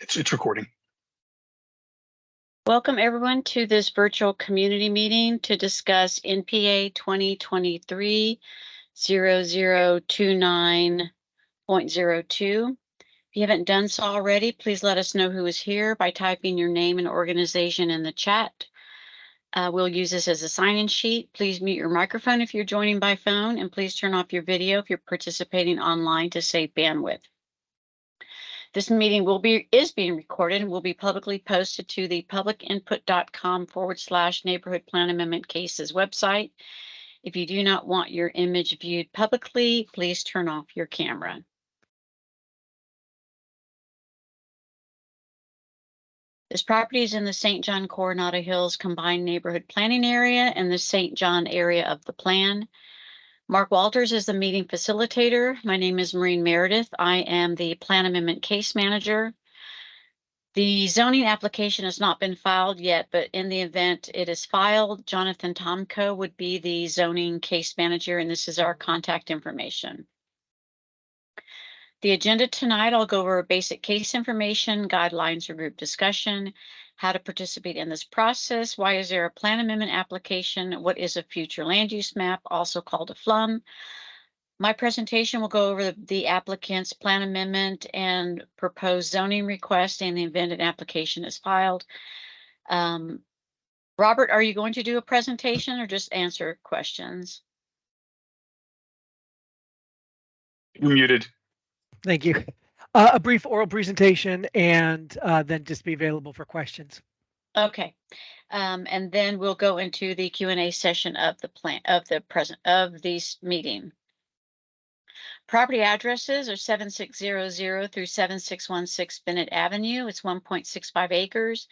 It's recording. Welcome everyone to this virtual community meeting to discuss NPA 2023-0029.02. If you haven't done so already, please let us know who is here by typing your name and organization in the chat. We'll use this as a sign-in sheet. Please mute your microphone if you're joining by phone, and please turn off your video if you're participating online to save bandwidth. This meeting is being recorded and will be publicly posted to the publicinput.com/neighborhood plan amendment cases website. If you do not want your image viewed publicly, please turn off your camera. This property is in the St. John Coronado Hills Combined Neighborhood Planning Area and the St. John area of the plan. Mark Walters is the meeting facilitator. My name is Maureen Meredith. I am the Plan Amendment Case Manager. The zoning application has not been filed yet, but in the event it is filed, Jonathan Tomko would be the zoning case manager, and this is our contact information. The agenda tonight, I'll go over basic case information, guidelines for group discussion, how to participate in this process, why is there a plan amendment application, what is a future land use map, also called a FLUM. My presentation will go over the applicant's plan amendment and proposed zoning request in the event an application is filed. Robert, are you going to do a presentation or just answer questions? You're muted. Thank you. A brief oral presentation and then just be available for questions. Okay. And then we'll go into the Q&A session of this meeting. Property addresses are 7600 through 7616 Bennett Avenue. It's 1.65 acres.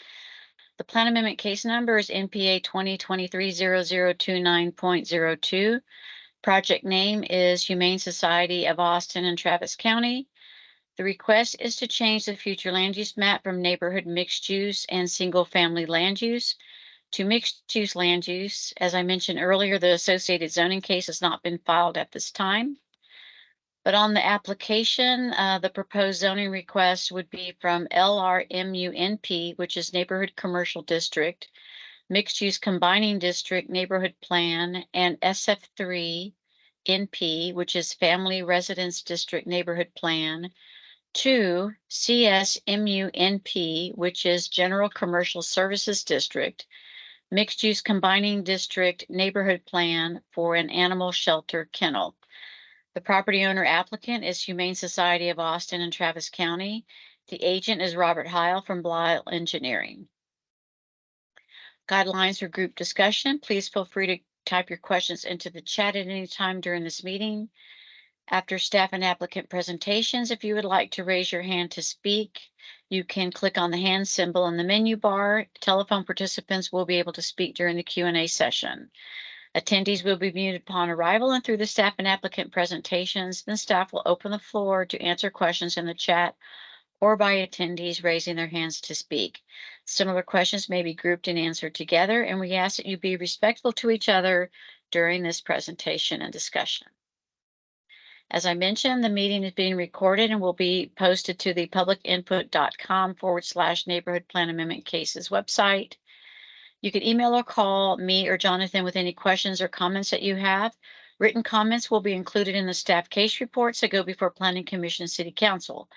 The plan amendment case number is NPA 2023-0029.02. Project name is Humane Society of Austin and Travis County. The request is to change the future land use map from neighborhood mixed use and single family land use to mixed use land use. As I mentioned earlier, the associated zoning case has not been filed at this time. But on the application, the proposed zoning request would be from LRMUNP, which is Neighborhood Commercial District, Mixed Use Combining District Neighborhood Plan, and SF3 NP, which is Family Residence District Neighborhood Plan, to CSMUNP, which is General Commercial Services District, Mixed Use Combining District Neighborhood Plan for an animal shelter kennel. The property owner applicant is Humane Society of Austin and Travis County. The agent is Robert Heil from Blisle Engineering. Guidelines for group discussion. Please feel free to type your questions into the chat at any time during this meeting. After staff and applicant presentations, if you would like to raise your hand to speak, you can click on the hand symbol in the menu bar. Telephone participants will be able to speak during the Q&A session. Attendees will be muted upon arrival and through the staff and applicant presentations. Then staff will open the floor to answer questions in the chat or by attendees raising their hands to speak. Similar questions may be grouped and answered together, and we ask that you be respectful to each other during this presentation and discussion. As I mentioned, the meeting is being recorded and will be posted to the publicinput.com/neighborhood plan amendment cases website. You can email or call me or Jonathan with any questions or comments that you have. Written comments will be included in the staff case reports that go before Planning Commission and City Council.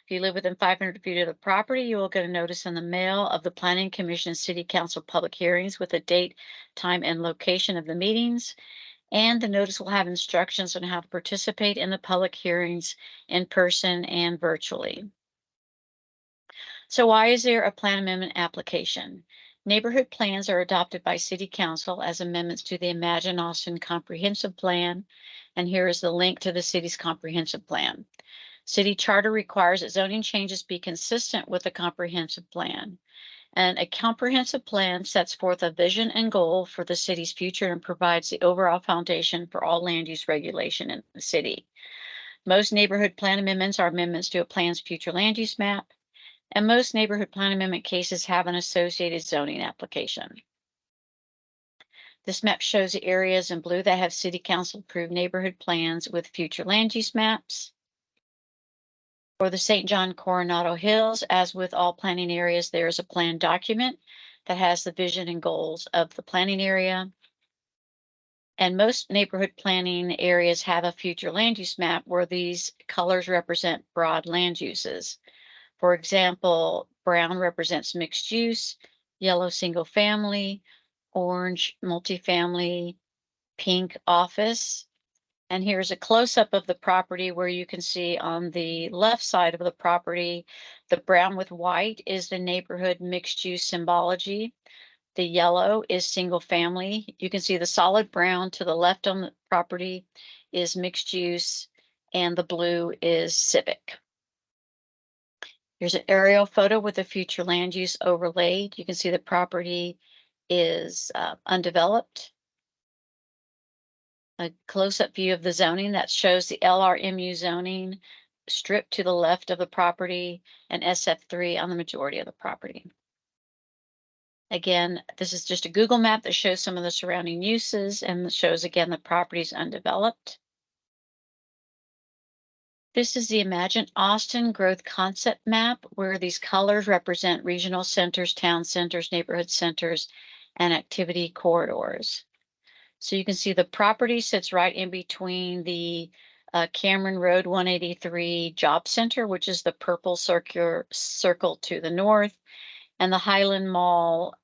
If you live within 500 feet of the property, you will get a notice in the mail of the Planning Commission and City Council public hearings with the date, time, and location of the meetings. And the notice will have instructions on how to participate in the public hearings in person and virtually. So why is there a plan amendment application? Neighborhood plans are adopted by City Council as amendments to the Imagine Austin Comprehensive Plan, and here is the link to the city's comprehensive plan. City charter requires that zoning changes be consistent with the comprehensive plan, and a comprehensive plan sets forth a vision and goal for the city's future and provides the overall foundation for all land use regulation in the city. Most neighborhood plan amendments are amendments to a plan's future land use map, and most neighborhood plan amendment cases have an associated zoning application. This map shows the areas in blue that have City Council approved neighborhood plans with future land use maps. For the St. John Coronado Hills, as with all planning areas, there is a plan document that has the vision and goals of the planning area. And most neighborhood planning areas have a future land use map where these colors represent broad land uses. For example, brown represents mixed use, yellow single family, orange multifamily, pink office. And here's a close-up of the property where you can see on the left side of the property, the brown with white is the neighborhood mixed use symbology. The yellow is single family. You can see the solid brown to the left on the property is mixed use, and the blue is civic. Here's an aerial photo with the future land use overlaid. You can see the property is undeveloped. A close-up view of the zoning that shows the LRMU zoning strip to the left of the property and SF3 on the majority of the property. Again, this is just a Google map that shows some of the surrounding uses and shows again the properties undeveloped. This is the Imagine Austin Growth Concept Map, where these colors represent regional centers, town centers, neighborhood centers, and activity corridors. So you can see the property sits right in between the Cameron Road 183 Job Center, which is the purple circular circle to the north, and the Highland Mall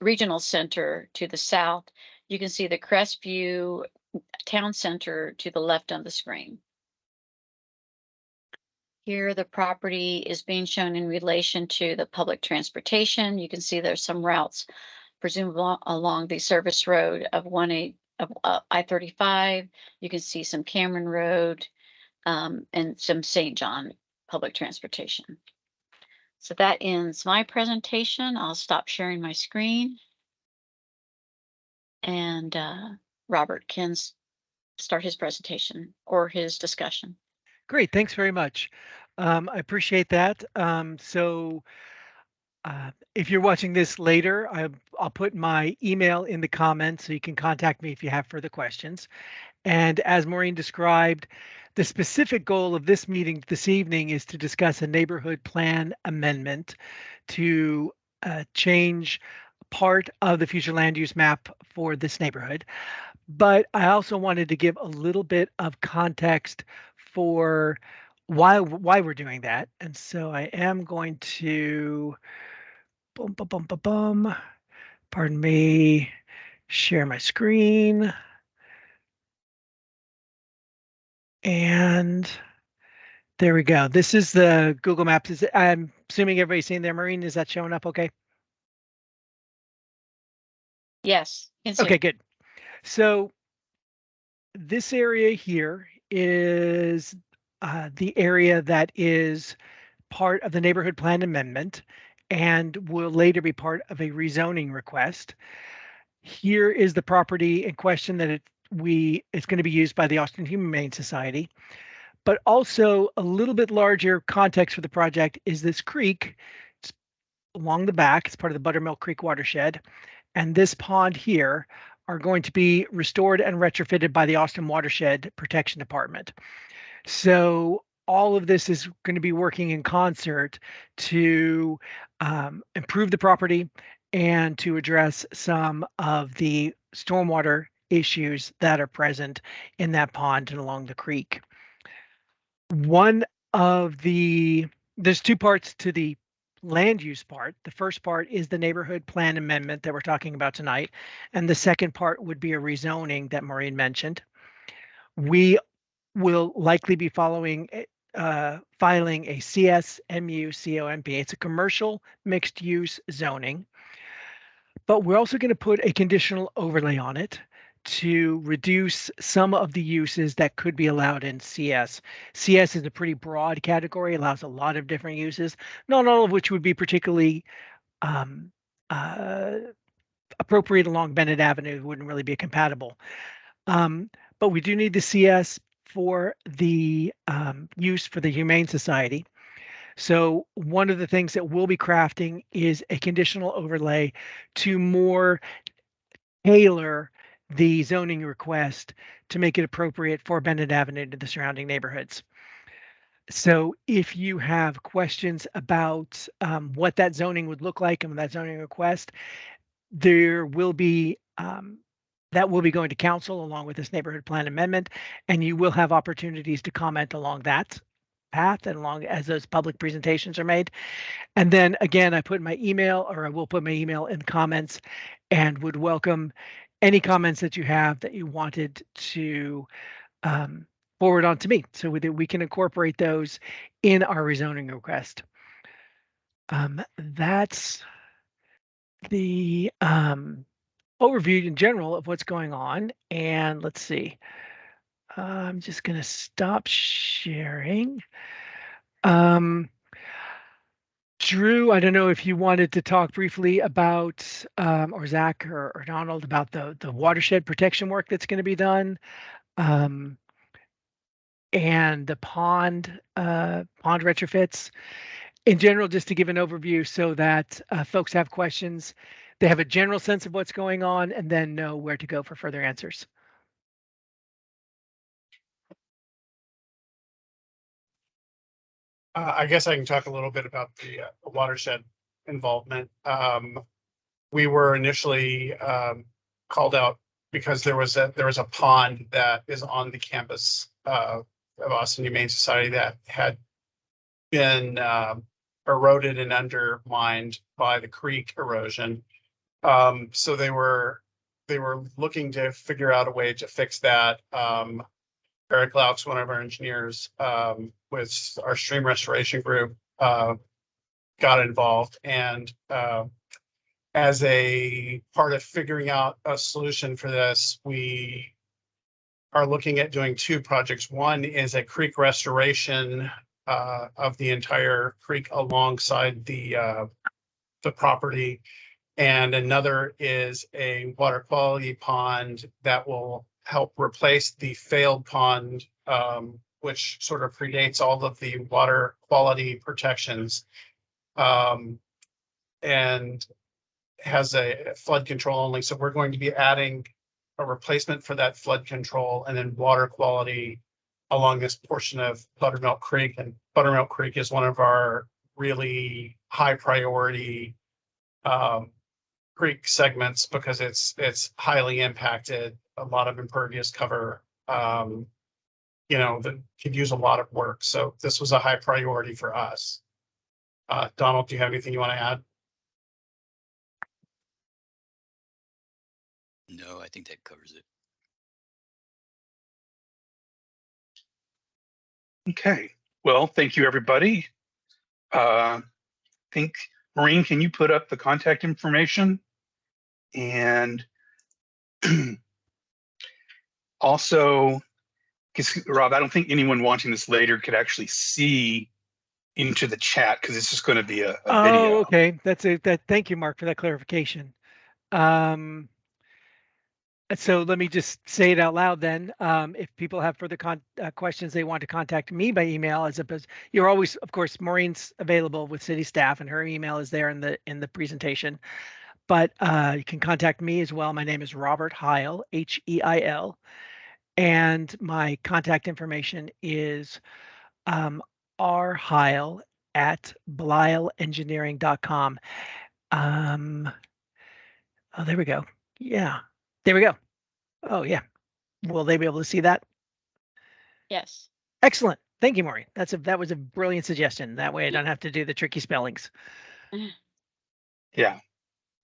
Regional Center to the south. You can see the Crestview Town Center to the left on the screen. Here, the property is being shown in relation to the public transportation. You can see there's some routes presumably along the service road of I-35. You can see some Cameron Road and some St. John public transportation. So that ends my presentation. I'll stop sharing my screen. And Robert can start his presentation or his discussion. Great, thanks very much. I appreciate that. If you're watching this later, I'll put my email in the comments so you can contact me if you have further questions. And as Maureen described, the specific goal of this meeting this evening is to discuss a neighborhood plan amendment to change part of the future land use map for this neighborhood. But I also wanted to give a little bit of context for why we're doing that. And so I am going to pardon me, share my screen. And there we go. This is the Google Maps. I'm assuming everybody's seeing there. Maureen, is that showing up okay? Yes. Okay, good. So this area here is the area that is part of the neighborhood plan amendment and will later be part of a rezoning request. Here is the property in question that it's going to be used by the Austin Humane Society. But also a little bit larger context for the project is this creek. It's along the back. It's part of the Buttermilk Creek watershed. And this pond here are going to be restored and retrofitted by the Austin Watershed Protection Department. So all of this is going to be working in concert to improve the property and to address some of the stormwater issues that are present in that pond and along the creek. There's two parts to the land use part. The first part is the neighborhood plan amendment that we're talking about tonight. And the second part would be a rezoning that Maureen mentioned. We will likely be filing a CSMU COMP. It's a commercial mixed use zoning. But we're also going to put a conditional overlay on it to reduce some of the uses that could be allowed in CS. CS is a pretty broad category, allows a lot of different uses, not all of which would be particularly appropriate along Bennett Avenue, wouldn't really be compatible. But we do need the CS for the use for the Humane Society. So one of the things that we'll be crafting is a conditional overlay to more tailor the zoning request to make it appropriate for Bennett Avenue to the surrounding neighborhoods. So if you have questions about what that zoning would look like and that zoning request, there will be that will be going to council along with this neighborhood plan amendment, and you will have opportunities to comment along that path and along as those public presentations are made. And then again, I put my email, or I will put my email in the comments, and would welcome any comments that you have that you wanted to um, forward on to me so that we can incorporate those in our rezoning request. That's the overview in general of what's going on. And let's see. I'm just going to stop sharing. Drew, I don't know if you wanted to talk briefly about, or Zach or Donald, about the watershed protection work that's going to be done, and the pond retrofits. In general, just to give an overview so that folks have questions, they have a general sense of what's going on, and then know where to go for further answers. I guess I can talk a little bit about the watershed involvement. We were initially called out because there was a pond that is on the campus of Austin Humane Society that had been eroded and undermined by the creek erosion. So they were looking to figure out a way to fix that. Eric Laux, one of our engineers, with our stream restoration group, got involved, and as a part of figuring out a solution for this, we are looking at doing two projects. One is a creek restoration of the entire creek alongside the property, and another is a water quality pond that will help replace the failed pond, which sort of predates all of the water quality protections, and has a flood control only. So we're going to be adding a replacement for that flood control and then water quality along this portion of Buttermilk Creek. And Buttermilk Creek is one of our really high priority creek segments because it's highly impacted, a lot of impervious cover, that could use a lot of work. So this was a high priority for us. Donald, do you have anything you want to add? No, I think that covers it. Okay, well, thank you, everybody. Think, Maureen, can you put up the contact information? And also, because Rob, I don't think anyone watching this later could actually see into the chat because it's just going to be a video. Oh, okay. Thank you, Mark, for that clarification. So let me just say it out loud then. If people have further questions they want to contact me by email, as opposed, you're always, of course, Maureen's available with city staff and her email is there in the presentation. But you can contact me as well. My name is Robert Heil, Heil, and my contact information is rheil@blislengineering.com. Oh, there we go. Yeah, there we go. Oh, yeah. Will they be able to see that? Yes. Excellent. Thank you, Maureen. That was a brilliant suggestion. That way I don't have to do the tricky spellings. Yeah.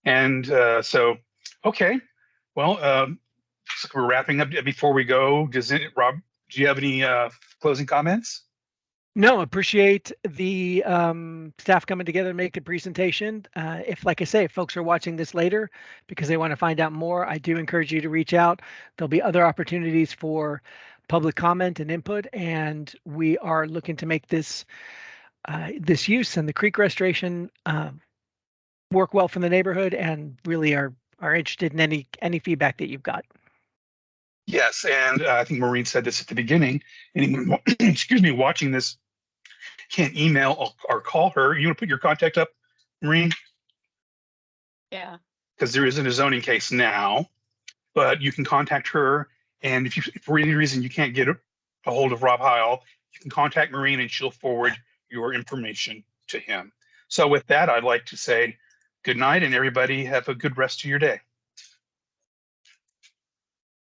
And so, okay. Well, so we're wrapping up. Before we go, Rob, do you have any closing comments? No, appreciate the staff coming together and make a presentation. If, like I say, if folks are watching this later because they want to find out more, I do encourage you to reach out. There'll be other opportunities for public comment and input, and we are looking to make this this use and the creek restoration work well for the neighborhood, and really are interested in any feedback that you've got. Yes, and I think Maureen said this at the beginning. Anyone, excuse me, watching this can't email or call her. You want to put your contact up, Maureen? Yeah. Because there isn't a zoning case now, but you can contact her. And if for any reason you can't get a hold of Rob Heil, you can contact Maureen and she'll forward your information to him. So with that, I'd like to say good night and everybody have a good rest of your day.